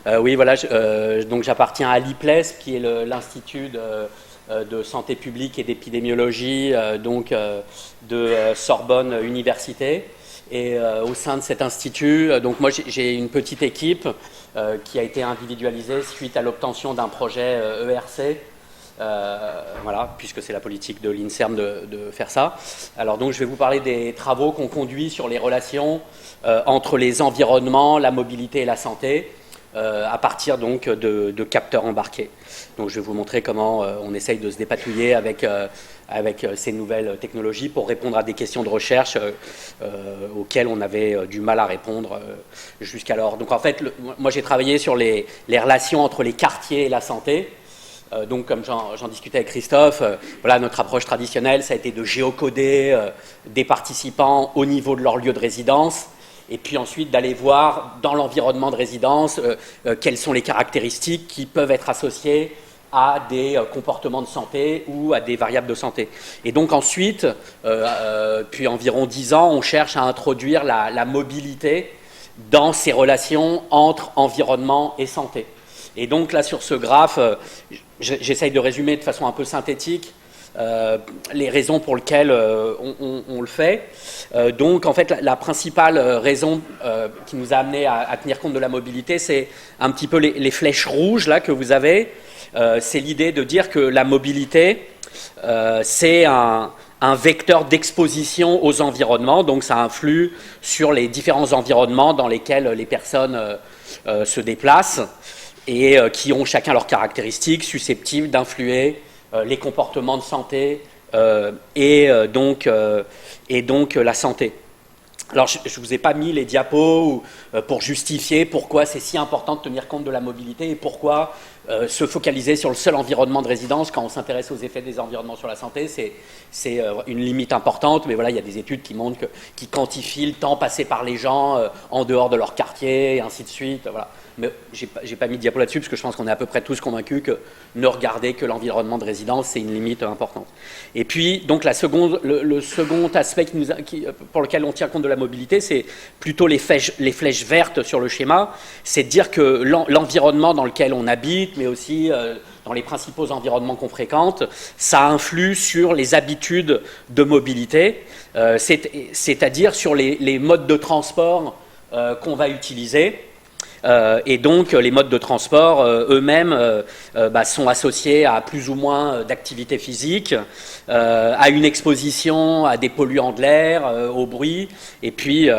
Oui, voilà, donc j'appartiens à l'IPLES, qui est l'Institut de santé publique et d'épidémiologie de Sorbonne Université. Et au sein de cet institut, donc moi j'ai une petite équipe qui a été individualisée suite à l'obtention d'un projet ERC. Voilà, puisque c'est la politique de l'INSERM de faire ça. Alors donc je vais vous parler des travaux qu'on conduit sur les relations entre les environnements, la mobilité et la santé, à partir donc de capteurs embarqués. Donc je vais vous montrer comment on essaye de se dépatouiller avec ces nouvelles technologies pour répondre à des questions de recherche auxquelles on avait du mal à répondre jusqu'alors. Donc en fait, moi j'ai travaillé sur les relations entre les quartiers et la santé. Donc, comme j'en discutais avec Christophe, voilà, notre approche traditionnelle, ça a été de géocoder des participants au niveau de leur lieu de résidence, et puis ensuite d'aller voir dans l'environnement de résidence quelles sont les caractéristiques qui peuvent être associées à des comportements de santé ou à des variables de santé. Et donc ensuite, depuis environ 10 ans, on cherche à introduire la mobilité dans ces relations entre environnement et santé. Et donc là, sur ce graphe, j'essaye de résumer de façon un peu synthétique les raisons pour lesquelles on le fait. Donc en fait, la principale raison qui nous a amené à tenir compte de la mobilité, c'est un petit peu les flèches rouges là que vous avez. C'est l'idée de dire que la mobilité, c'est un vecteur d'exposition aux environnements, donc ça influe sur les différents environnements dans lesquels les personnes se déplacent, et qui ont chacun leurs caractéristiques susceptibles d'influer les comportements de santé et donc la santé. Alors, je ne vous ai pas mis les diapos pour justifier pourquoi c'est si important de tenir compte de la mobilité et pourquoi se focaliser sur le seul environnement de résidence quand on s'intéresse aux effets des environnements sur la santé, c'est une limite importante, mais voilà, il y a des études qui montrent qui quantifient le temps passé par les gens en dehors de leur quartier, et ainsi de suite, voilà. Mais j'ai pas mis de diapo là-dessus parce que je pense qu'on est à peu près tous convaincus que ne regarder que l'environnement de résidence, c'est une limite importante. Et puis, donc le second aspect pour lequel on tient compte de la mobilité, c'est plutôt les flèches vertes sur le schéma. C'est de dire que l'environnement dans lequel on habite, mais aussi dans les principaux environnements qu'on fréquente, ça influe sur les habitudes de mobilité, c'est-à-dire sur les modes de transport qu'on va utiliser. Et donc les modes de transport eux-mêmes sont associés à plus ou moins d'activité physique, à une exposition à des polluants de l'air, au bruit, et puis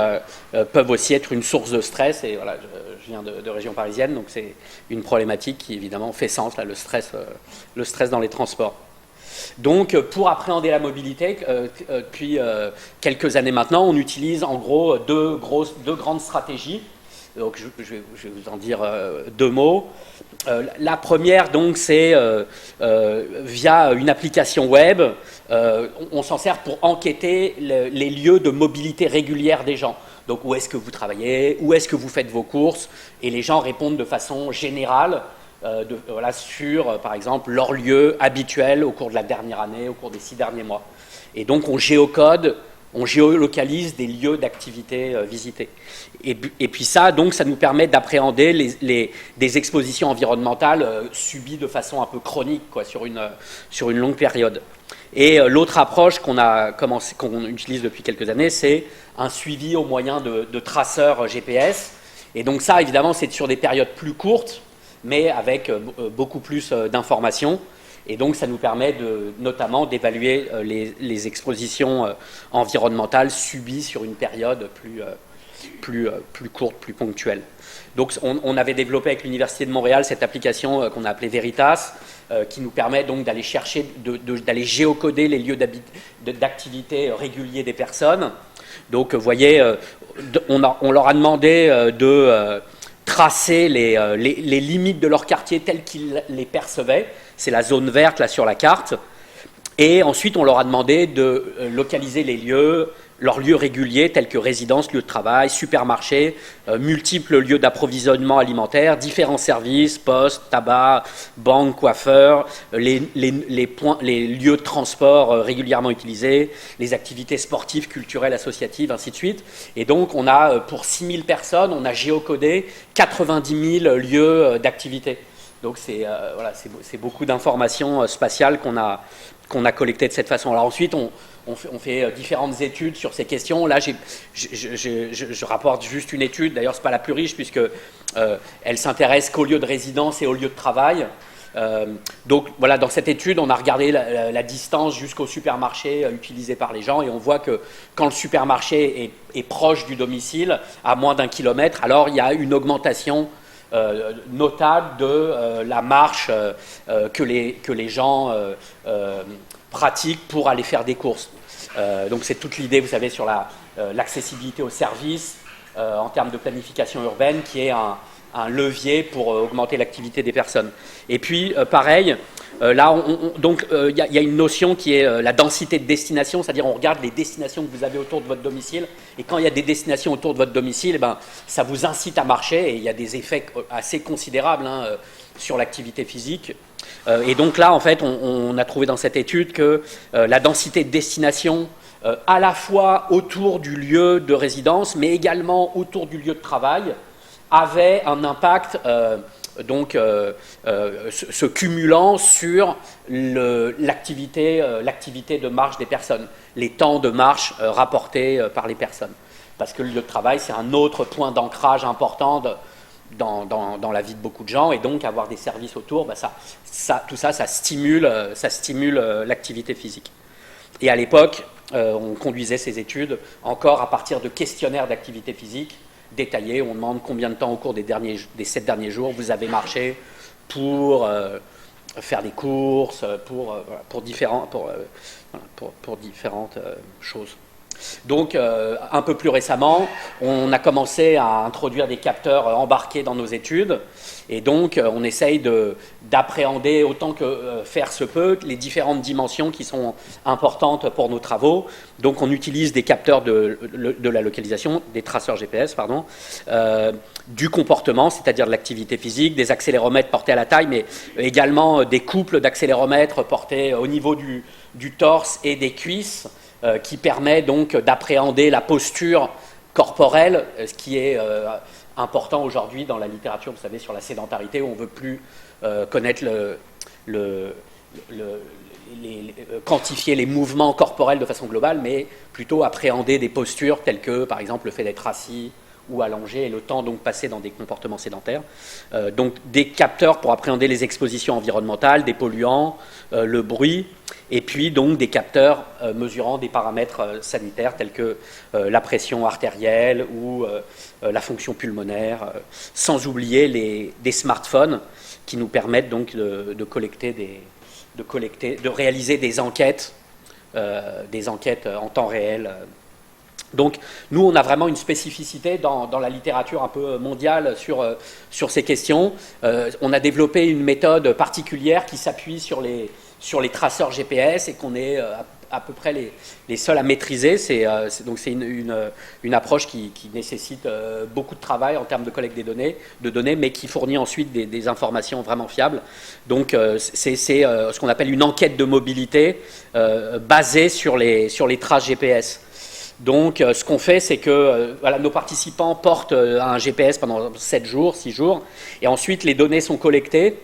peuvent aussi être une source de stress. Et voilà, je viens de région parisienne, donc c'est une problématique qui évidemment fait sens, là, le stress dans les transports. Donc, pour appréhender la mobilité, depuis quelques années maintenant, on utilise en gros deux grandes stratégies. Donc, je vais vous en dire deux mots. La première, donc, c'est via une application web. On s'en sert pour enquêter les lieux de mobilité régulière des gens. Donc, où est-ce que vous travaillez, où est-ce que vous faites vos courses, et les gens répondent de façon générale sur, par exemple, leur lieu habituel au cours de la dernière année, au cours des 6 derniers mois. Et donc, on géolocalise des lieux d'activité visités. Et puis ça, donc, ça nous permet d'appréhender des expositions environnementales subies de façon un peu chronique, quoi, sur une longue période. Et l'autre approche qu'on utilise depuis quelques années, c'est un suivi au moyen de traceurs GPS. Et donc ça, évidemment, c'est sur des périodes plus courtes, mais avec beaucoup plus d'informations. Et donc, ça nous permet notamment d'évaluer les expositions environnementales subies sur une période plus courte, plus ponctuelle. Donc, on avait développé avec l'Université de Montréal cette application qu'on a appelée Veritas, qui nous permet donc d'aller chercher, d'aller géocoder les lieux d'activité réguliers des personnes. Donc, vous voyez, on leur a demandé de tracer les limites de leur quartier telles qu'ils les percevaient. C'est la zone verte là sur la carte. Et ensuite, on leur a demandé de localiser les lieux leurs lieux réguliers tels que résidence, lieu de travail, supermarché, multiples lieux d'approvisionnement alimentaire, différents services, postes, tabac, banques, coiffeurs, les lieux de transport régulièrement utilisés, les activités sportives, culturelles, associatives, ainsi de suite. Et donc on a, pour 6000 personnes, on a géocodé 90 000 lieux d'activité. Donc c'est voilà, beaucoup d'informations spatiales qu'on a collectées de cette façon. Alors ensuite, on fait différentes études sur ces questions. Là, je rapporte juste une étude. D'ailleurs, ce n'est pas la plus riche puisque elle s'intéresse qu'aux lieux de résidence et aux lieux de travail. Donc voilà, dans cette étude, on a regardé la distance jusqu'au supermarché utilisé par les gens et on voit que quand le supermarché est proche du domicile, à moins d'1 kilomètre, alors il y a une augmentation notable de la marche que les gens pratiquent pour aller faire des courses. Donc c'est toute l'idée, vous savez, sur l'accessibilité aux services en termes de planification urbaine qui est un levier pour augmenter l'activité des personnes. Et puis, pareil, là, il y a une notion qui est la densité de destination, c'est-à-dire on regarde les destinations que vous avez autour de votre domicile, et quand il y a des destinations autour de votre domicile, ça vous incite à marcher, et il y a des effets assez considérables sur l'activité physique. Et donc là, en fait, on a trouvé dans cette étude que la densité de destination, à la fois autour du lieu de résidence, mais également autour du lieu de travail, avait un impact se cumulant sur l'activité de marche des personnes, les temps de marche rapportés par les personnes. Parce que le lieu de travail, c'est un autre point d'ancrage important dans la vie de beaucoup de gens, et donc avoir des services autour, tout ça stimule l'activité physique. Et à l'époque, on conduisait ces études encore à partir de questionnaires d'activité physique détaillés. On demande combien de temps au cours des 7 derniers jours vous avez marché pour faire des courses, pour différentes choses. Donc, un peu plus récemment, on a commencé à introduire des capteurs embarqués dans nos études. Et donc, on essaye d'appréhender autant que faire se peut les différentes dimensions qui sont importantes pour nos travaux. Donc, on utilise des capteurs de la localisation, des traceurs GPS, du comportement, c'est-à-dire de l'activité physique, des accéléromètres portés à la taille, mais également des couples d'accéléromètres portés au niveau du torse et des cuisses, qui permet donc d'appréhender la posture corporelle, ce qui est important aujourd'hui dans la littérature, vous savez, sur la sédentarité, où on ne veut plus connaître quantifier les mouvements corporels de façon globale, mais plutôt appréhender des postures telles que, par exemple, le fait d'être assis ou allongé et le temps donc passé dans des comportements sédentaires. Donc des capteurs pour appréhender les expositions environnementales, des polluants, le bruit, et puis donc des capteurs mesurant des paramètres sanitaires tels que la pression artérielle ou la fonction pulmonaire, sans oublier des smartphones qui nous permettent donc de réaliser des enquêtes en temps réel. Donc, nous, on a vraiment une spécificité dans la littérature un peu mondiale sur ces questions. On a développé une méthode particulière qui s'appuie sur les traceurs GPS et qu'on est à peu près les seuls à maîtriser. Donc, c'est une approche qui nécessite beaucoup de travail en termes de collecte de données, mais qui fournit ensuite des informations vraiment fiables. Donc, c'est ce qu'on appelle une enquête de mobilité basée sur les traces GPS. Donc, ce qu'on fait, c'est que nos participants portent un GPS pendant 7 jours, 6 jours, et ensuite les données sont collectées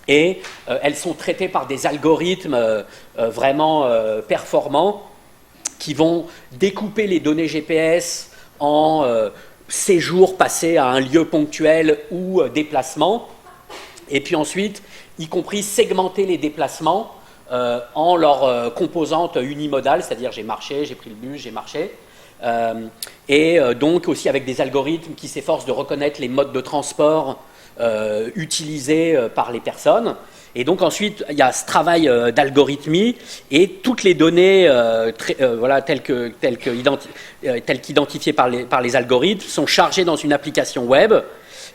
et elles sont traitées par des algorithmes vraiment performants qui vont découper les données GPS en séjours passés à un lieu ponctuel ou déplacement, et puis ensuite, y compris segmenter les déplacements en leur composante unimodale, c'est-à-dire j'ai marché, j'ai pris le bus, j'ai marché, et donc aussi avec des algorithmes qui s'efforcent de reconnaître les modes de transport utilisés par les personnes. Et donc ensuite, il y a ce travail d'algorithmie et toutes les données telles qu'identifiées par les algorithmes sont chargées dans une application web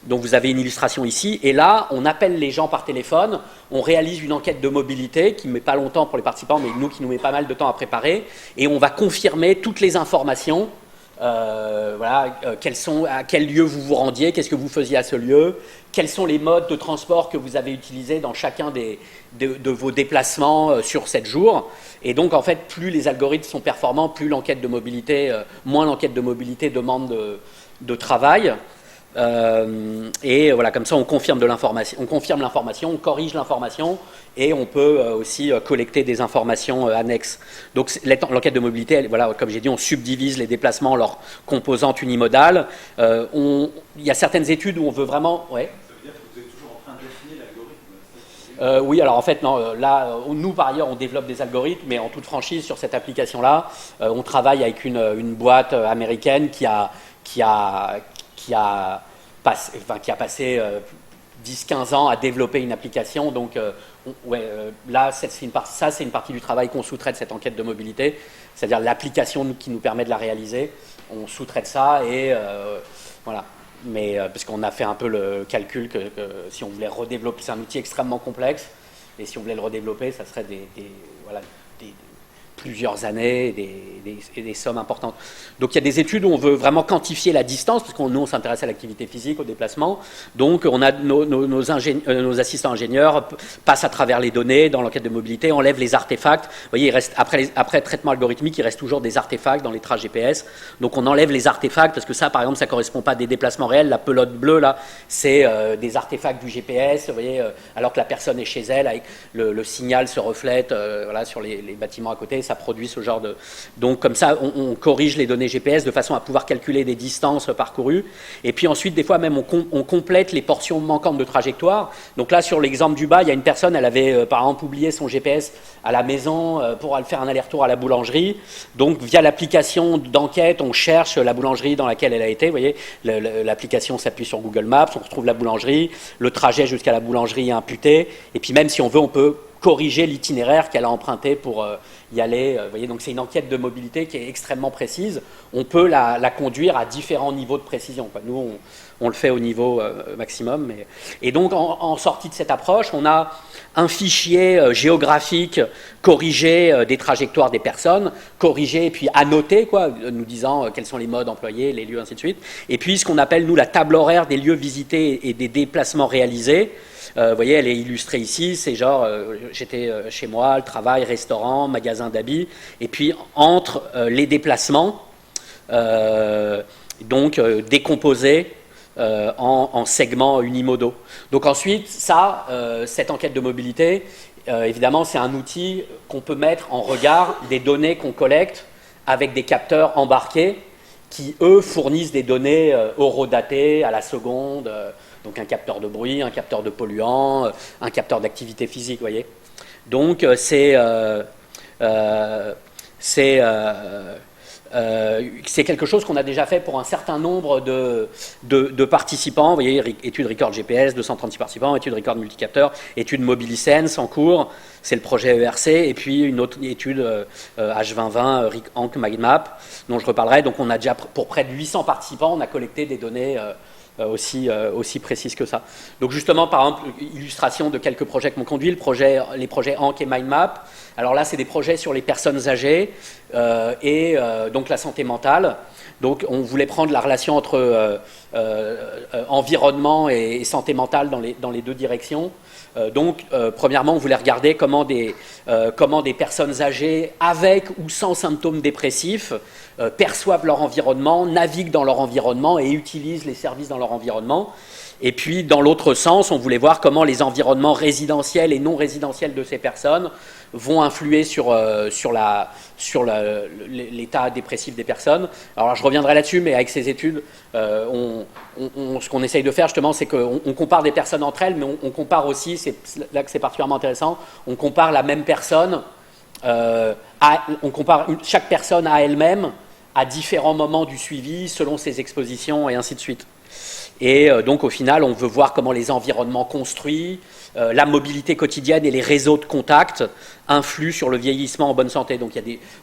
Donc vous avez une illustration ici, et là, on appelle les gens par téléphone, on réalise une enquête de mobilité qui ne met pas longtemps pour les participants, mais nous qui nous met pas mal de temps à préparer, et on va confirmer toutes les informations. Voilà, à quel lieu vous vous rendiez, qu'est-ce que vous faisiez à ce lieu, quels sont les modes de transport que vous avez utilisés dans chacun de vos déplacements sur 7 jours. Et donc, en fait, plus les algorithmes sont performants, plus l'enquête de mobilité, moins l'enquête de mobilité demande de travail. Et voilà, comme ça, on confirme l'information, on corrige l'information, et on peut aussi collecter des informations annexes. Donc l'enquête de mobilité, voilà, comme j'ai dit, on subdivise les déplacements en leurs composantes unimodales. Il y a certaines études où on veut vraiment... Ouais. Ça veut dire que vous êtes toujours en train de définir l'algorithme. Oui, alors en fait, non, là, nous par ailleurs, on développe des algorithmes, mais en toute franchise, sur cette application-là, on travaille avec une boîte américaine qui a passé 10-15 ans à développer une application. Donc, là, c'est une partie du travail qu'on sous-traite, cette enquête de mobilité, c'est-à-dire l'application qui nous permet de la réaliser. On sous-traite ça, et voilà. Mais parce qu'on a fait un peu le calcul que si on voulait redévelopper, c'est un outil extrêmement complexe, et si on voulait le redévelopper, ça serait plusieurs années et des sommes importantes. Donc il y a des études où on veut vraiment quantifier la distance, parce que nous on s'intéresse à l'activité physique, au déplacement. Donc on a nos assistants ingénieurs passent à travers les données dans l'enquête de mobilité, enlèvent les artefacts. Vous voyez, il reste, après traitement algorithmique, il reste toujours des artefacts dans les traces GPS. Donc on enlève les artefacts, parce que ça, par exemple, ça ne correspond pas à des déplacements réels. La pelote bleue, là, c'est des artefacts du GPS, vous voyez, alors que la personne est chez elle, avec le signal se reflète voilà, sur les bâtiments à côté. Ça produit ce genre de... Donc comme ça, on corrige les données GPS de façon à pouvoir calculer des distances parcourues. Et puis ensuite, des fois même, on complète les portions manquantes de trajectoire. Donc là, sur l'exemple du bas, il y a une personne, elle avait par exemple oublié son GPS à la maison pour aller faire un aller-retour à la boulangerie. Donc via l'application d'enquête, on cherche la boulangerie dans laquelle elle a été. Vous voyez, l'application s'appuie sur Google Maps, on retrouve la boulangerie, le trajet jusqu'à la boulangerie est imputé. Et puis même si on veut, on peut corriger l'itinéraire qu'elle a emprunté pour y aller. Vous voyez, donc c'est une enquête de mobilité qui est extrêmement précise. On peut la conduire à différents niveaux de précision, quoi. Nous, on le fait au niveau maximum. Et donc, en sortie de cette approche, on a un fichier géographique corrigé des trajectoires des personnes, corrigé et puis annoté, quoi, nous disant quels sont les modes employés, les lieux, ainsi de suite. Et puis, ce qu'on appelle, nous, la table horaire des lieux visités et des déplacements réalisés. Vous voyez, elle est illustrée ici, c'est genre, j'étais chez moi, le travail, restaurant, magasin d'habits, et puis entre les déplacements, donc décomposés en segments unimodaux. Donc ensuite, cette enquête de mobilité, évidemment, c'est un outil qu'on peut mettre en regard des données qu'on collecte avec des capteurs embarqués qui, eux, fournissent des données horodatées à la seconde, donc un capteur de bruit, un capteur de polluants, un capteur d'activité physique, vous voyez. Donc c'est quelque chose qu'on a déjà fait pour un certain nombre de participants. Vous voyez, étude Record GPS, 236 participants, étude Record multicapteur, étude Mobilisense en cours, c'est le projet ERC, et puis une autre étude H2020, Rank MindMap, dont je reparlerai. Donc on a déjà, pour près de 800 participants, on a collecté des données aussi précises que ça. Donc justement, par exemple, illustration de quelques projets que m'ont conduit, les projets Ank et MindMap. Alors là, c'est des projets sur les personnes âgées et donc la santé mentale. Donc on voulait prendre la relation entre environnement et santé mentale dans les deux directions. Donc premièrement, on voulait regarder comment des personnes âgées avec ou sans symptômes dépressifs perçoivent leur environnement, naviguent dans leur environnement et utilisent les services dans leur environnement. Et puis, dans l'autre sens, on voulait voir comment les environnements résidentiels et non résidentiels de ces personnes vont influer sur l'état dépressif des personnes. Alors, je reviendrai là-dessus, mais avec ces études, ce qu'on essaye de faire, justement, c'est qu'on compare des personnes entre elles, mais on compare aussi, c'est là que c'est particulièrement intéressant, on compare la même personne, on compare chaque personne à elle-même à différents moments du suivi, selon ses expositions, et ainsi de suite. Et donc, au final, on veut voir comment les environnements construits, la mobilité quotidienne et les réseaux de contact influent sur le vieillissement en bonne santé. Donc,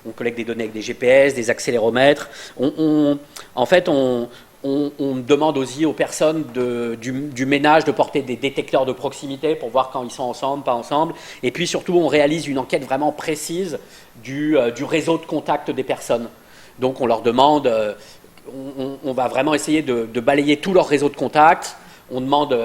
on collecte des données avec des GPS, des accéléromètres. En fait, on on demande aussi aux personnes du ménage de porter des détecteurs de proximité pour voir quand ils sont ensemble, pas ensemble. Et puis surtout, on réalise une enquête vraiment précise du réseau de contact des personnes. Donc on leur demande, on va vraiment essayer de balayer tout leur réseau de contact. On demande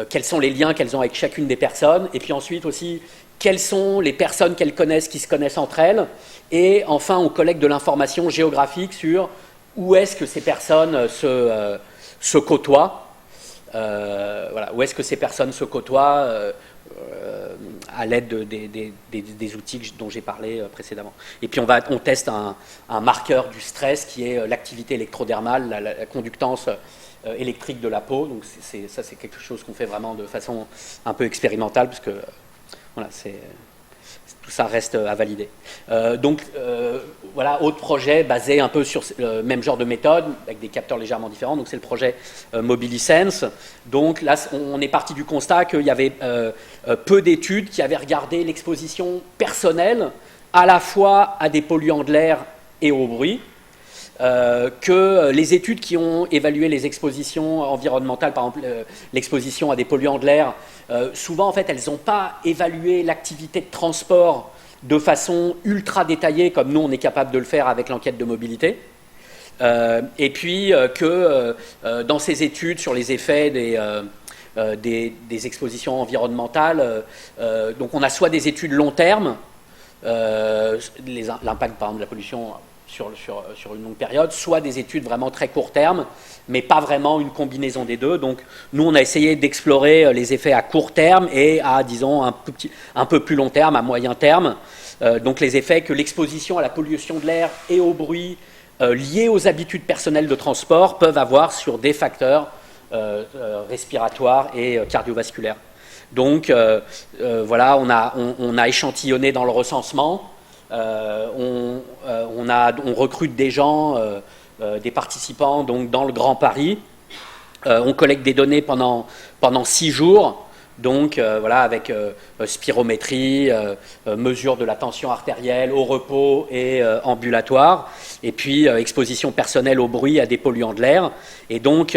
quels sont les liens qu'elles ont avec chacune des personnes. Et puis ensuite aussi, quelles sont les personnes qu'elles connaissent, qui se connaissent entre elles. Et enfin, on collecte de l'information géographique sur où est-ce que ces personnes se côtoient. Voilà, où est-ce que ces personnes se côtoient à l'aide des outils dont j'ai parlé précédemment. Et puis on teste un marqueur du stress qui est l'activité électrodermale, la conductance électrique de la peau. Donc ça, c'est quelque chose qu'on fait vraiment de façon un peu expérimentale, parce que voilà, tout ça reste à valider. Voilà, autre projet basé un peu sur le même genre de méthode, avec des capteurs légèrement différents. Donc c'est le projet MobiliSense. Donc là, on est parti du constat qu'il y avait peu d'études qui avaient regardé l'exposition personnelle à la fois à des polluants de l'air et au bruit. Que les études qui ont évalué les expositions environnementales, par exemple l'exposition à des polluants de l'air, souvent en fait elles n'ont pas évalué l'activité de transport de façon ultra détaillée comme nous on est capable de le faire avec l'enquête de mobilité. Et puis que dans ces études sur les effets des expositions environnementales, donc on a soit des études long terme, l'impact par exemple de la pollution sur une longue période, soit des études vraiment très court terme, mais pas vraiment une combinaison des deux. Donc nous, on a essayé d'explorer les effets à court terme et à, disons, un peu plus long terme, à moyen terme. Donc les effets que l'exposition à la pollution de l'air et au bruit liés aux habitudes personnelles de transport peuvent avoir sur des facteurs respiratoires et cardiovasculaires. Donc voilà, on a échantillonné dans le recensement. On recrute des gens, des participants donc dans le Grand Paris. On collecte des données pendant 6 jours, donc voilà, avec spirométrie, mesure de la tension artérielle au repos et ambulatoire, et puis exposition personnelle au bruit à des polluants de l'air. Et donc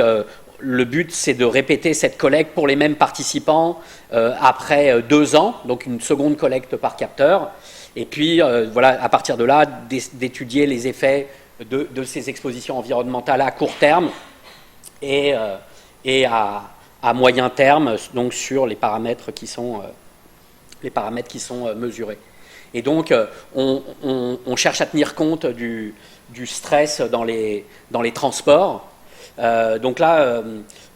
le but, c'est de répéter cette collecte pour les mêmes participants après 2 ans, donc une seconde collecte par capteur. Et puis, voilà, à partir de là, d'étudier les effets de ces expositions environnementales à court terme et à moyen terme, donc sur les paramètres qui sont mesurés. Et donc, on cherche à tenir compte du stress dans les transports. Donc là,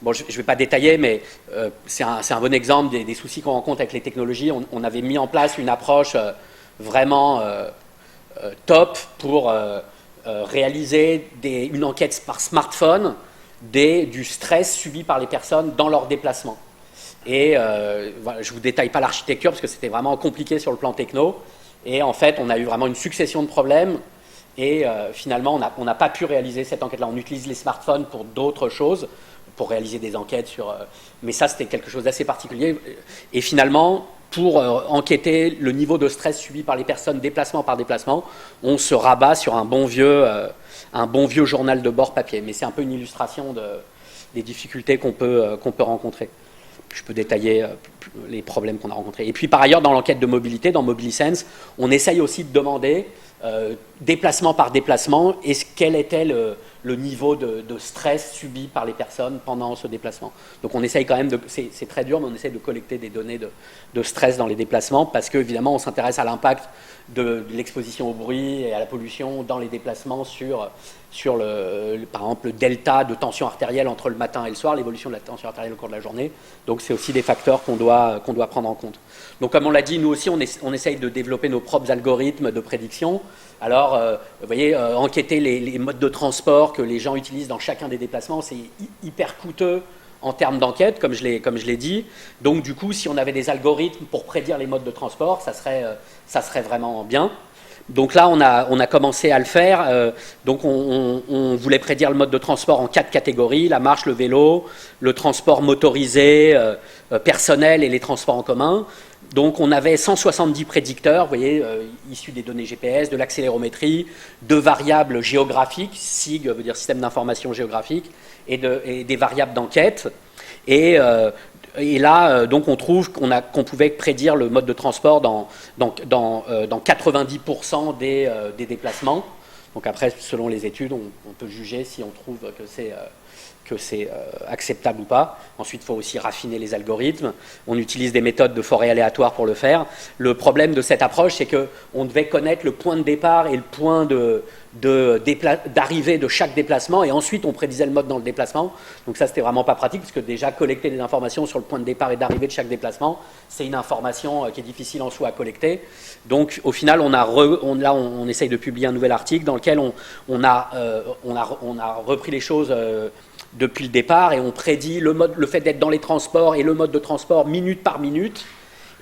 bon, je ne vais pas détailler, mais c'est un bon exemple des soucis qu'on rencontre avec les technologies. On avait mis en place une approche vraiment top pour réaliser une enquête par smartphone du stress subi par les personnes dans leur déplacement. Et voilà, je ne vous détaille pas l'architecture parce que c'était vraiment compliqué sur le plan techno. Et en fait, on a eu vraiment une succession de problèmes. Et finalement, on n'a pas pu réaliser cette enquête-là. On utilise les smartphones pour d'autres choses, pour réaliser des enquêtes sur... mais ça, c'était quelque chose d'assez particulier. Et finalement, pour enquêter le niveau de stress subi par les personnes déplacement par déplacement, on se rabat sur un bon vieux journal de bord papier. Mais c'est un peu une illustration des difficultés qu'on peut rencontrer. Je peux détailler les problèmes qu'on a rencontrés. Et puis par ailleurs, dans l'enquête de mobilité, dans MobiliSense, on essaye aussi de demander, déplacement par déplacement, quel était le niveau de stress subi par les personnes pendant ce déplacement. Donc on essaye quand même, c'est très dur, mais on essaye de collecter des données de stress dans les déplacements, parce qu'évidemment on s'intéresse à l'impact de l'exposition au bruit et à la pollution dans les déplacements sur par exemple le delta de tension artérielle entre le matin et le soir, l'évolution de la tension artérielle au cours de la journée. Donc c'est aussi des facteurs qu'on doit prendre en compte. Donc comme on l'a dit, nous aussi on essaye de développer nos propres algorithmes de prédiction. Alors vous voyez, enquêter les modes de transport que les gens utilisent dans chacun des déplacements, c'est hyper coûteux en termes d'enquête, comme je l'ai dit. Donc du coup, si on avait des algorithmes pour prédire les modes de transport, ça serait vraiment bien. Donc là, on a commencé à le faire. Donc on voulait prédire le mode de transport en 4 catégories: la marche, le vélo, le transport motorisé, personnel et les transports en commun. Donc on avait 170 prédicteurs, vous voyez, issus des données GPS, de l'accélérométrie, de variables géographiques, SIG veut dire système d'information géographique, et des variables d'enquête. Et là, donc on trouve qu'on pouvait prédire le mode de transport dans 90% des déplacements. Donc après, selon les études, on peut juger si on trouve que c'est acceptable ou pas. Ensuite, il faut aussi raffiner les algorithmes. On utilise des méthodes de forêt aléatoire pour le faire. Le problème de cette approche, c'est qu'on devait connaître le point de départ et le point d'arrivée de chaque déplacement, et ensuite on prédisait le mode dans le déplacement. Donc ça, c'était vraiment pas pratique, parce que déjà collecter des informations sur le point de départ et d'arrivée de chaque déplacement, c'est une information qui est difficile en soi à collecter. Donc au final, on essaye de publier un nouvel article dans lequel on a repris les choses depuis le départ, et on prédit le fait d'être dans les transports et le mode de transport minute par minute.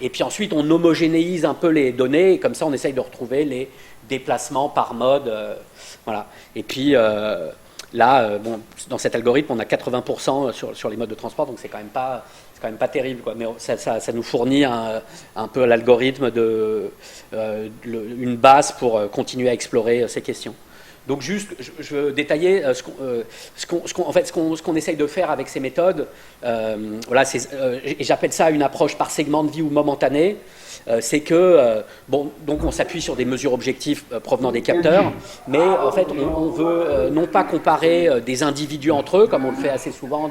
Et puis ensuite, on homogénéise un peu les données, et comme ça, on essaye de retrouver les déplacements par mode. Voilà. Et puis là, bon, dans cet algorithme, on a 80% sur les modes de transport, donc c'est quand même pas terrible, quoi. Mais ça nous fournit un peu l'algorithme une base pour continuer à explorer ces questions. Donc juste, je veux détailler ce qu'on essaye de faire avec ces méthodes. Voilà, et j'appelle ça une approche par segment de vie ou momentanée. C'est que, bon, donc on s'appuie sur des mesures objectives provenant des capteurs, mais en fait on veut non pas comparer des individus entre eux, comme on le fait assez souvent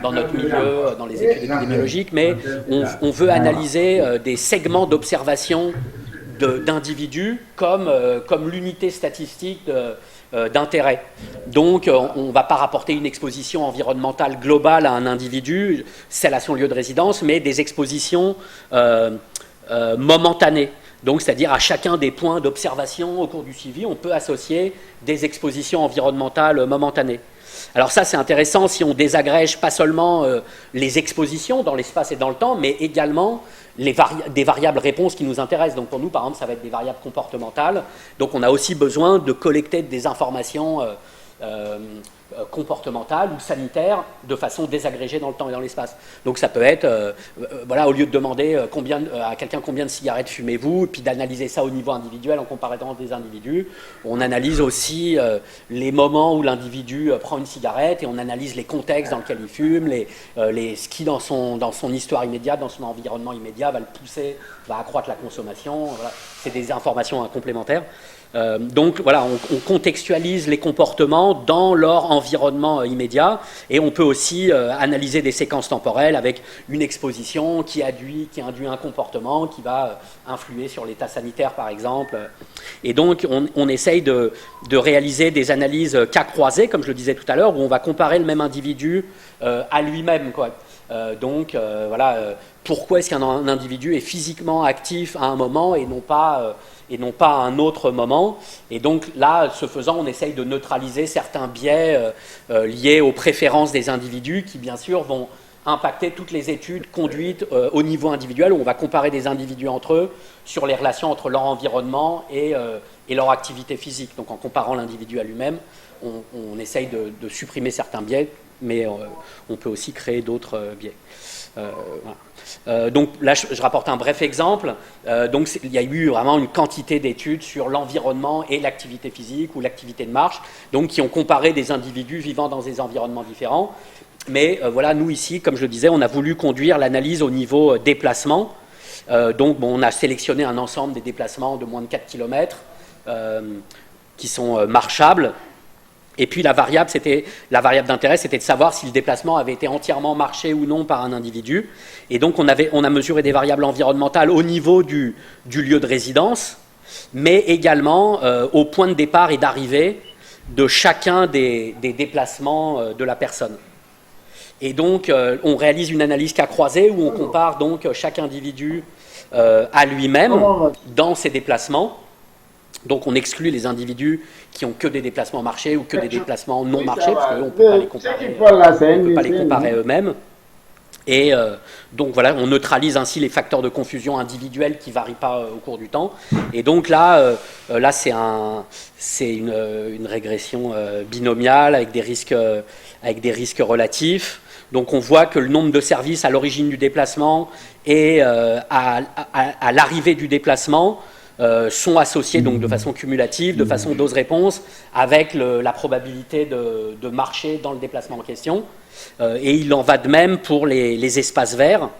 dans notre milieu, dans les études épidémiologiques, mais on veut analyser des segments d'observation d'individus comme l'unité statistique d'intérêt. Donc on ne va pas rapporter une exposition environnementale globale à un individu, celle à son lieu de résidence, mais des expositions momentanées. Donc c'est-à-dire à chacun des points d'observation au cours du suivi, on peut associer des expositions environnementales momentanées. Alors ça, c'est intéressant si on désagrège pas seulement les expositions dans l'espace et dans le temps, mais également des variables réponses qui nous intéressent. Donc pour nous, par exemple, ça va être des variables comportementales. Donc on a aussi besoin de collecter des informations comportementales ou sanitaires de façon désagrégée dans le temps et dans l'espace. Donc ça peut être, voilà, au lieu de demander à quelqu'un combien de cigarettes fumez-vous, et puis d'analyser ça au niveau individuel en comparant des individus, on analyse aussi les moments où l'individu prend une cigarette, et on analyse les contextes dans lesquels il fume, ce qui dans son histoire immédiate, dans son environnement immédiat va le pousser, va accroître la consommation. Voilà. C'est des informations complémentaires. Donc voilà, on contextualise les comportements dans leur environnement immédiat, et on peut aussi analyser des séquences temporelles avec une exposition qui induit un comportement qui va influer sur l'état sanitaire, par exemple. Et donc on essaye de réaliser des analyses cas croisés, comme je le disais tout à l'heure, où on va comparer le même individu à lui-même, quoi. Voilà, pourquoi est-ce qu'un individu est physiquement actif à un moment et non pas à un autre moment. Et donc là, ce faisant, on essaye de neutraliser certains biais liés aux préférences des individus qui, bien sûr, vont impacter toutes les études conduites au niveau individuel, où on va comparer des individus entre eux sur les relations entre leur environnement et leur activité physique. Donc en comparant l'individu à lui-même, on essaye de supprimer certains biais, mais on peut aussi créer d'autres biais. Voilà. Donc là, je rapporte un bref exemple. Donc il y a eu vraiment une quantité d'études sur l'environnement et l'activité physique ou l'activité de marche, donc qui ont comparé des individus vivant dans des environnements différents. Mais voilà, nous ici, comme je le disais, on a voulu conduire l'analyse au niveau déplacement. Donc bon, on a sélectionné un ensemble des déplacements de moins de 4 km qui sont marchables. Et puis la variable d'intérêt, c'était de savoir si le déplacement avait été entièrement marché ou non par un individu. Et donc on a mesuré des variables environnementales au niveau du lieu de résidence, mais également au point de départ et d'arrivée de chacun des déplacements de la personne. Et donc on réalise une analyse cas croisée où on compare donc chaque individu à lui-même dans ses déplacements. Donc on exclut les individus qui ont que des déplacements marchés ou que des déplacements non marchés, parce qu'on ne peut pas les comparer eux-mêmes. Et donc voilà, on neutralise ainsi les facteurs de confusion individuels qui ne varient pas au cours du temps. Et donc là c'est une régression binomiale avec des risques relatifs. Donc on voit que le nombre de services à l'origine du déplacement et à l'arrivée du déplacement sont associés donc de façon cumulative, de façon dose-réponse, avec la probabilité de marcher dans le déplacement en question. Et il en va de même pour les espaces verts.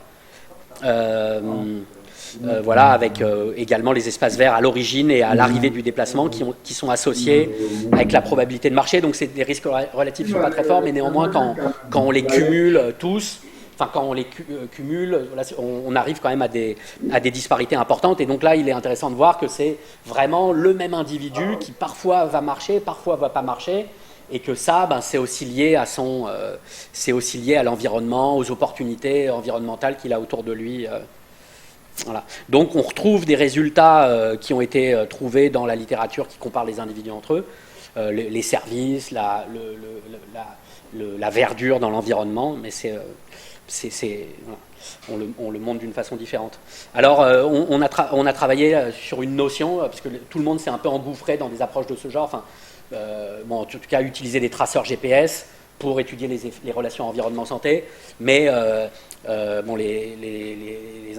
Voilà, avec également les espaces verts à l'origine et à l'arrivée du déplacement qui sont associés avec la probabilité de marcher. Donc c'est des risques relatifs qui ne sont pas très forts, mais néanmoins quand on les cumule tous, enfin quand on les cumule, on arrive quand même à des disparités importantes. Et donc là, il est intéressant de voir que c'est vraiment le même individu qui parfois va marcher, parfois ne va pas marcher. Et que ça, c'est aussi lié à c'est aussi lié à l'environnement, aux opportunités environnementales qu'il a autour de lui. Voilà. Donc on retrouve des résultats qui ont été trouvés dans la littérature qui compare les individus entre eux, les services, la verdure dans l'environnement, mais voilà. On le montre d'une façon différente. Alors on a travaillé sur une notion, parce que tout le monde s'est un peu engouffré dans des approches de ce genre, enfin, en tout cas utiliser des traceurs GPS pour étudier les relations environnement-santé, mais les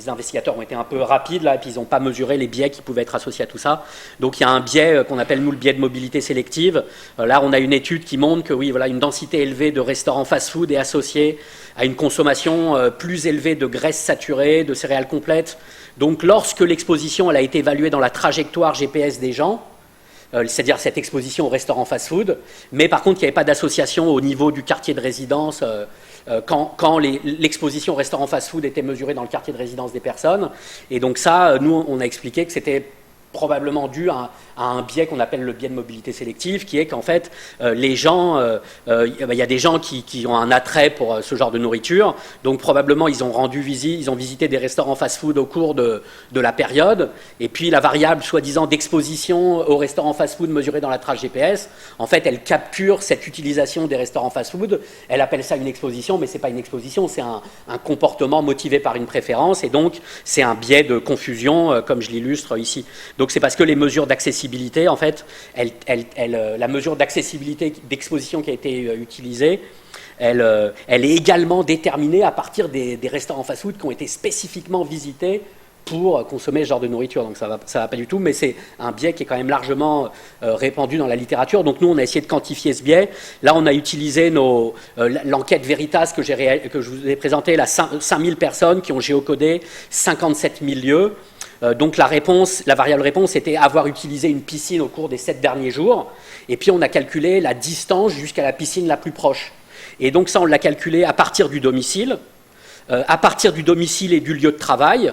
investigateurs ont été un peu rapides là, et puis ils n'ont pas mesuré les biais qui pouvaient être associés à tout ça. Donc il y a un biais qu'on appelle nous le biais de mobilité sélective. Là on a une étude qui montre que oui, voilà, une densité élevée de restaurants fast-food est associée à une consommation plus élevée de graisses saturées, de céréales complètes. Donc lorsque l'exposition elle a été évaluée dans la trajectoire GPS des gens, c'est-à-dire cette exposition au restaurant fast-food, mais par contre il n'y avait pas d'association au niveau du quartier de résidence quand l'exposition au restaurant fast-food était mesurée dans le quartier de résidence des personnes. Et donc ça, nous on a expliqué que c'était probablement dû à un biais qu'on appelle le biais de mobilité sélective, qui est qu'en fait, les gens, il y a des gens qui ont un attrait pour ce genre de nourriture, donc probablement ils ont visité des restaurants fast-food au cours de la période, et puis la variable soi-disant d'exposition au restaurant fast-food mesurée dans la trace GPS, en fait, elle capture cette utilisation des restaurants fast-food, elle appelle ça une exposition, mais c'est pas une exposition, c'est un comportement motivé par une préférence, et donc c'est un biais de confusion, comme je l'illustre ici. Donc c'est parce que les mesures d'accessibilité, en fait, la mesure d'accessibilité d'exposition qui a été utilisée, elle est également déterminée à partir des restaurants fast-food qui ont été spécifiquement visités pour consommer ce genre de nourriture. Donc ça va pas du tout, mais c'est un biais qui est quand même largement répandu dans la littérature. Donc nous, on a essayé de quantifier ce biais. Là, on a utilisé l'enquête Veritas que je vous ai présentée, 5000 personnes qui ont géocodé 57 000 lieux. Donc la variable réponse était avoir utilisé une piscine au cours des 7 derniers jours. Et puis on a calculé la distance jusqu'à la piscine la plus proche. Et donc ça, on l'a calculé à partir du domicile, et du lieu de travail,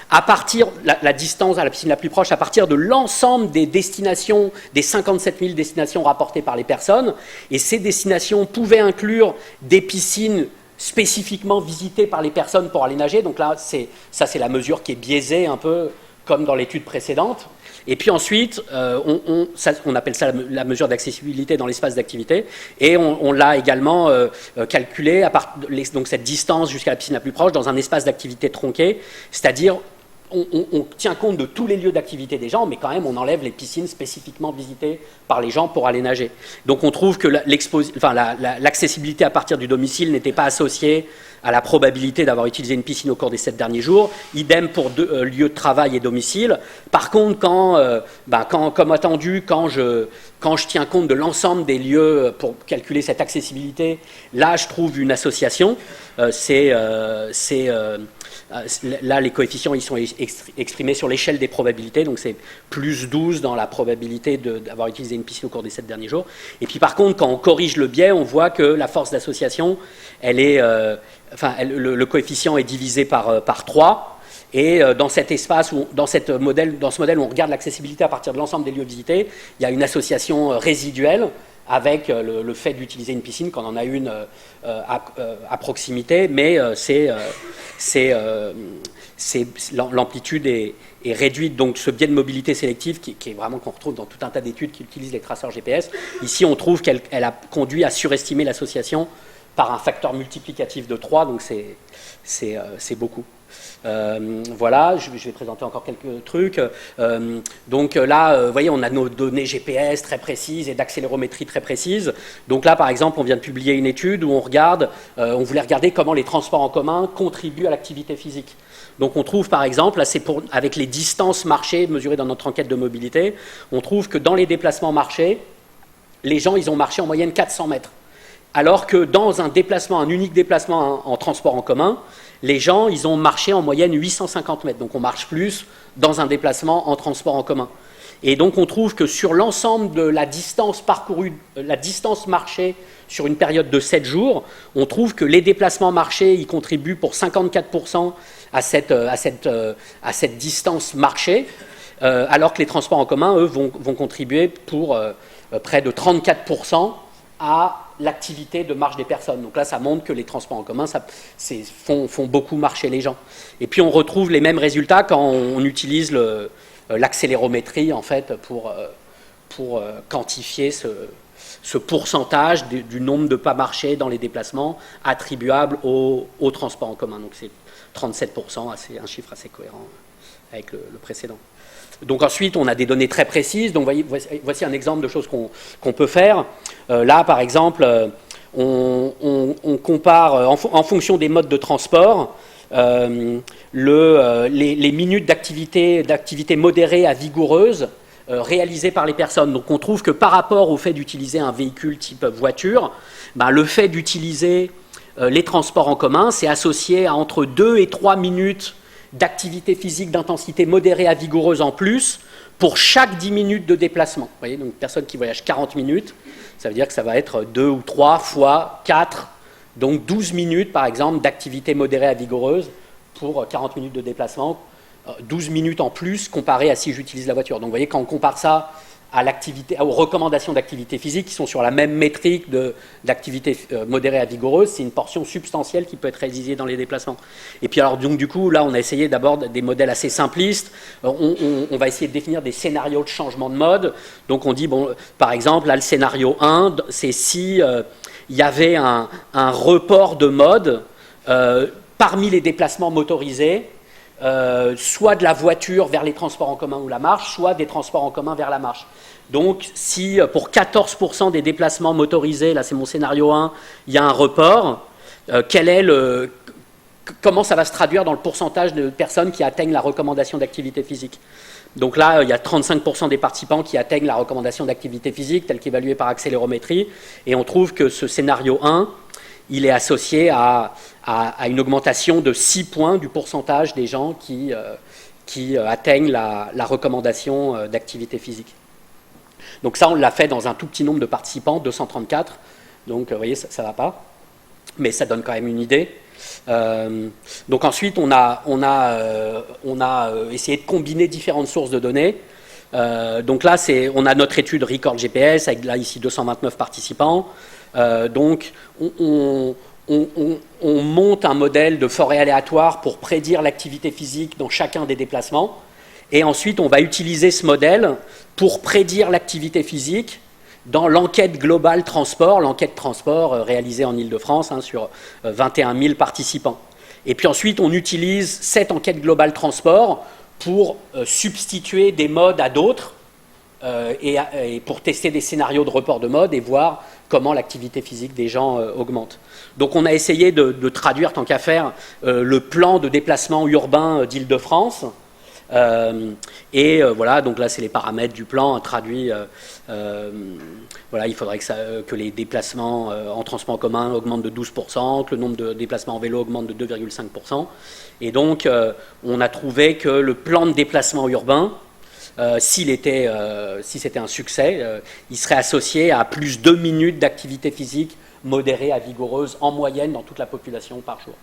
à partir la distance à la piscine la plus proche, à partir de l'ensemble des destinations, des 57 000 destinations rapportées par les personnes. Et ces destinations pouvaient inclure des piscines spécifiquement visitées par les personnes pour aller nager. Donc là, c'est la mesure qui est biaisée un peu comme dans l'étude précédente. Et puis ensuite, on appelle ça la mesure d'accessibilité dans l'espace d'activité. Et on l'a également calculé, donc cette distance jusqu'à la piscine la plus proche, dans un espace d'activité tronqué, c'est-à-dire on tient compte de tous les lieux d'activité des gens, mais quand même on enlève les piscines spécifiquement visitées par les gens pour aller nager. Donc on trouve que l'accessibilité à partir du domicile n'était pas associée à la probabilité d'avoir utilisé une piscine au cours des 7 derniers jours. Idem pour lieu de travail et domicile. Par contre, comme attendu, quand je tiens compte de l'ensemble des lieux pour calculer cette accessibilité, là je trouve une association. Là, les coefficients ils sont exprimés sur l'échelle des probabilités, donc c'est plus 12 dans la probabilité d'avoir utilisé une piscine au cours des 7 derniers jours. Et puis par contre, quand on corrige le biais, on voit que la force d'association, le coefficient est divisé par 3. Et dans cet espace, dans ce modèle où on regarde l'accessibilité à partir de l'ensemble des lieux visités, il y a une association résiduelle avec le fait d'utiliser une piscine quand on en a une à proximité, mais l'amplitude est réduite. Donc ce biais de mobilité sélective qui est vraiment qu'on retrouve dans tout un tas d'études qui utilisent les traceurs GPS, ici on trouve qu'elle a conduit à surestimer l'association par un facteur multiplicatif de 3, donc c'est beaucoup. Voilà, je vais présenter encore quelques trucs. Donc là, vous voyez, on a nos données GPS très précises et d'accélérométrie très précises. Donc là, par exemple, on vient de publier une étude où on voulait regarder comment les transports en commun contribuent à l'activité physique. Donc on trouve, par exemple, là, avec les distances marchées mesurées dans notre enquête de mobilité, on trouve que dans les déplacements marchés, les gens, ils ont marché en moyenne 400 mètres. Alors que dans un unique déplacement en transport en commun, les gens, ils ont marché en moyenne 850 mètres. Donc on marche plus dans un déplacement en transport en commun. Et donc on trouve que sur l'ensemble de la distance parcourue, la distance marchée sur une période de 7 jours, on trouve que les déplacements marchés, ils contribuent pour 54% à cette distance marchée, alors que les transports en commun, eux, vont contribuer pour près de 34% à l'activité de marche des personnes. Donc là, ça montre que les transports en commun font beaucoup marcher les gens. Et puis on retrouve les mêmes résultats quand on utilise l'accélérométrie en fait, pour quantifier ce pourcentage du nombre de pas marchés dans les déplacements attribuables au transport en commun. Donc c'est 37%, un chiffre assez cohérent avec le précédent. Donc ensuite, on a des données très précises. Donc voici un exemple de choses qu'on peut faire. Là, par exemple, on compare en fonction des modes de transport les minutes d'activité modérée à vigoureuse réalisées par les personnes. Donc on trouve que par rapport au fait d'utiliser un véhicule type voiture, le fait d'utiliser les transports en commun, c'est associé à entre 2 et 3 minutes d'activité physique d'intensité modérée à vigoureuse en plus pour chaque 10 minutes de déplacement. Vous voyez, donc une personne qui voyage 40 minutes, ça veut dire que ça va être 2 ou 3 fois 4, donc 12 minutes par exemple d'activité modérée à vigoureuse pour 40 minutes de déplacement, 12 minutes en plus comparé à si j'utilise la voiture. Donc vous voyez, quand on compare ça aux recommandations d'activité physique qui sont sur la même métrique d'activité modérée à vigoureuse, c'est une portion substantielle qui peut être réalisée dans les déplacements. Et puis alors donc du coup, là on a essayé d'abord des modèles assez simplistes, on va essayer de définir des scénarios de changement de mode. Donc on dit, bon, par exemple, là le scénario 1, c'est si il y avait un report de mode parmi les déplacements motorisés, soit de la voiture vers les transports en commun ou la marche, soit des transports en commun vers la marche. Donc, si pour 14% des déplacements motorisés, là c'est mon scénario 1, il y a un report, comment ça va se traduire dans le pourcentage de personnes qui atteignent la recommandation d'activité physique? Donc là, il y a 35% des participants qui atteignent la recommandation d'activité physique, telle qu'évaluée par accélérométrie, et on trouve que ce scénario 1, il est associé à une augmentation de 6 points du pourcentage des gens qui atteignent la recommandation d'activité physique. Donc ça, on l'a fait dans un tout petit nombre de participants, 234. Donc, vous voyez, ça ne va pas. Mais ça donne quand même une idée. Donc ensuite, on a essayé de combiner différentes sources de données. Donc là, on a notre étude Record GPS, avec là, ici, 229 participants. Donc, on monte un modèle de forêt aléatoire pour prédire l'activité physique dans chacun des déplacements. Et ensuite, on va utiliser ce modèle pour prédire l'activité physique dans l'enquête globale transport, réalisée en Île-de-France sur 21 000 participants. Et puis ensuite, on utilise cette enquête globale transport pour substituer des modes à d'autres et pour tester des scénarios de report de mode et voir comment l'activité physique des gens augmente. Donc on a essayé de traduire, tant qu'à faire, le plan de déplacement urbain d'Île-de-France. Voilà, donc là c'est les paramètres du plan traduits. Voilà, il faudrait que les déplacements en transport en commun augmentent de 12%, que le nombre de déplacements en vélo augmente de 2,5%. Et donc on a trouvé que le plan de déplacement urbain, si c'était un succès, il serait associé à plus 2 minutes d'activité physique modérée à vigoureuse en moyenne dans toute la population par jour.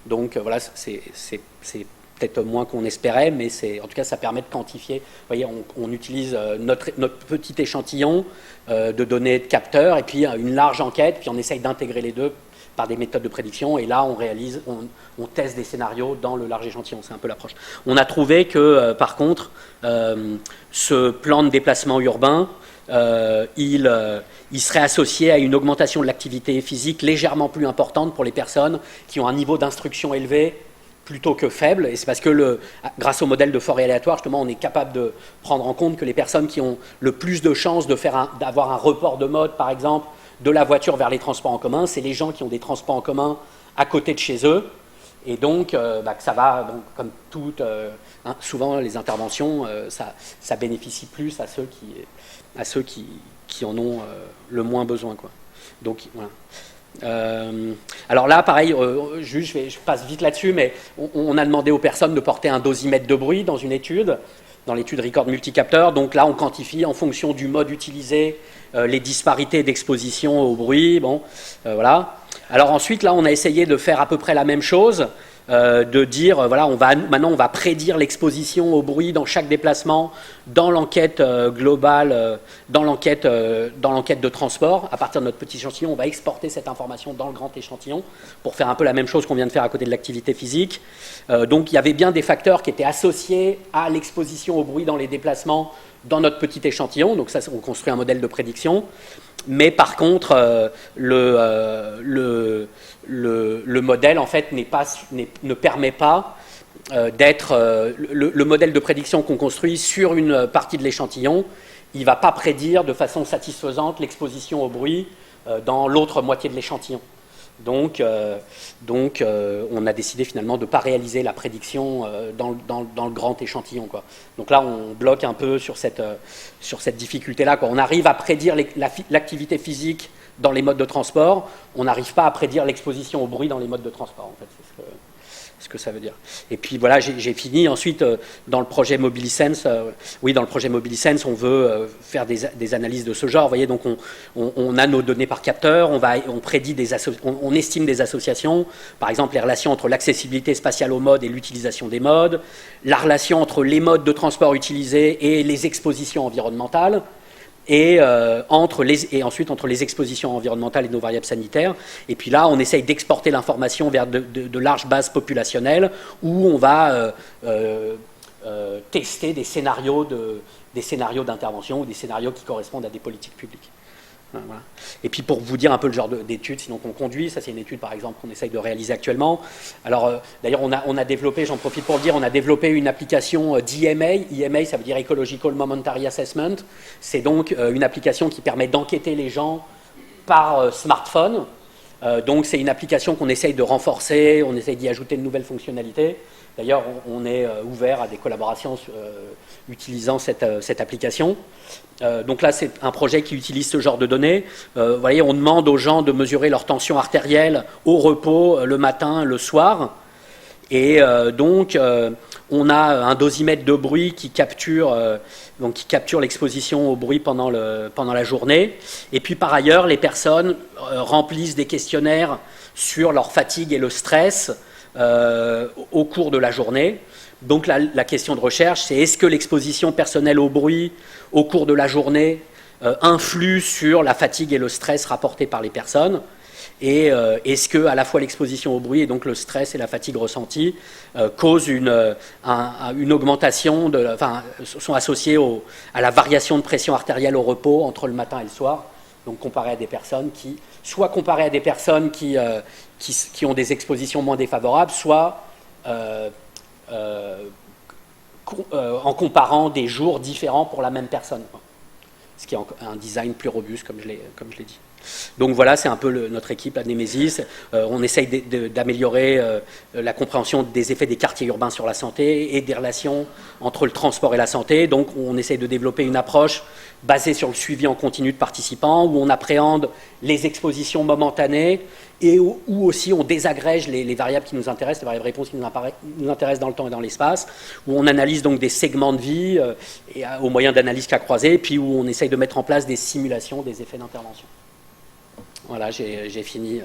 Donc voilà, c'est peut-être moins qu'on espérait, mais en tout cas ça permet de quantifier. Vous voyez, on utilise notre petit échantillon de données de capteurs et puis une large enquête, puis on essaye d'intégrer les deux par des méthodes de prédiction, et là on teste des scénarios dans le large échantillon, c'est un peu l'approche. On a trouvé que par contre ce plan de déplacement urbain il serait associé à une augmentation de l'activité physique légèrement plus importante pour les personnes qui ont un niveau d'instruction élevé plutôt que faible. Et c'est parce que grâce au modèle de forêt aléatoire, justement, on est capable de prendre en compte que les personnes qui ont le plus de chances d'avoir un report de mode, par exemple, de la voiture vers les transports en commun, c'est les gens qui ont des transports en commun à côté de chez eux. Et donc, que ça va, donc, comme toutes, souvent les interventions, ça bénéficie plus à ceux qui en ont le moins besoin, quoi. Donc, voilà. Alors là, pareil, je passe vite là-dessus, mais on a demandé aux personnes de porter un dosimètre de bruit dans une étude, dans l'étude Record Multicapteur. Donc là, on quantifie en fonction du mode utilisé les disparités d'exposition au bruit. Bon, voilà. Alors ensuite, là, on a essayé de faire à peu près la même chose, de dire, voilà, maintenant on va prédire l'exposition au bruit dans chaque déplacement dans l'enquête globale, dans l'enquête de transport. À partir de notre petit échantillon, on va exporter cette information dans le grand échantillon pour faire un peu la même chose qu'on vient de faire à côté de l'activité physique. Donc il y avait bien des facteurs qui étaient associés à l'exposition au bruit dans les déplacements dans notre petit échantillon. Donc ça, on construit un modèle de prédiction. Mais par contre, le modèle, en fait, ne permet pas d'être... le modèle de prédiction qu'on construit sur une partie de l'échantillon, il ne va pas prédire de façon satisfaisante l'exposition au bruit dans l'autre moitié de l'échantillon. Donc, on a décidé finalement de ne pas réaliser la prédiction dans le grand échantillon, quoi. Donc là, on bloque un peu sur cette difficulté-là, quoi. On arrive à prédire l'activité physique dans les modes de transport, on n'arrive pas à prédire l'exposition au bruit dans les modes de transport, en fait. C'est ce que ça veut dire. Et puis voilà, j'ai fini. Ensuite, dans le projet MobiliSense, dans le projet MobiliSense, on veut faire des analyses de ce genre. Vous voyez, donc on a nos données par capteur, on estime des associations, par exemple les relations entre l'accessibilité spatiale aux modes et l'utilisation des modes, la relation entre les modes de transport utilisés et les expositions environnementales. Et ensuite entre les expositions environnementales et nos variables sanitaires. Et puis là, on essaye d'exporter l'information vers de larges bases populationnelles où on va tester des scénarios d'intervention ou des scénarios qui correspondent à des politiques publiques. Voilà. Et puis pour vous dire un peu le genre d'études sinon qu'on conduit, ça c'est une étude par exemple qu'on essaye de réaliser actuellement. Alors d'ailleurs on a développé, j'en profite pour le dire, on a développé une application d'IMA. IMA ça veut dire Ecological Momentary Assessment. C'est donc une application qui permet d'enquêter les gens par smartphone. Donc c'est une application qu'on essaye de renforcer, on essaye d'y ajouter de nouvelles fonctionnalités. D'ailleurs, on est ouvert à des collaborations utilisant cette application. Donc là, c'est un projet qui utilise ce genre de données. Vous voyez, on demande aux gens de mesurer leur tension artérielle au repos le matin, le soir. Et donc, on a un dosimètre de bruit qui capture l'exposition au bruit pendant la journée. Et puis, par ailleurs, les personnes remplissent des questionnaires sur leur fatigue et le stress au cours de la journée. Donc la question de recherche, c'est est-ce que l'exposition personnelle au bruit au cours de la journée influe sur la fatigue et le stress rapportés par les personnes, et est-ce que à la fois l'exposition au bruit et donc le stress et la fatigue ressentie causent une augmentation, sont associés à la variation de pression artérielle au repos entre le matin et le soir. Donc comparé à des personnes qui ont des expositions moins défavorables, soit en comparant des jours différents pour la même personne, quoi. Ce qui est un design plus robuste, comme je l'ai dit. Donc voilà, c'est un peu notre équipe, la Némésis. On essaye d'améliorer la compréhension des effets des quartiers urbains sur la santé et des relations entre le transport et la santé. Donc on essaye de développer une approche basée sur le suivi en continu de participants, où on appréhende les expositions momentanées et où aussi on désagrège les variables qui nous intéressent, les variables réponses qui nous intéressent dans le temps et dans l'espace, où on analyse donc des segments de vie au moyen d'analyses cas croisées, puis où on essaye de mettre en place des simulations des effets d'intervention. Voilà, j'ai fini.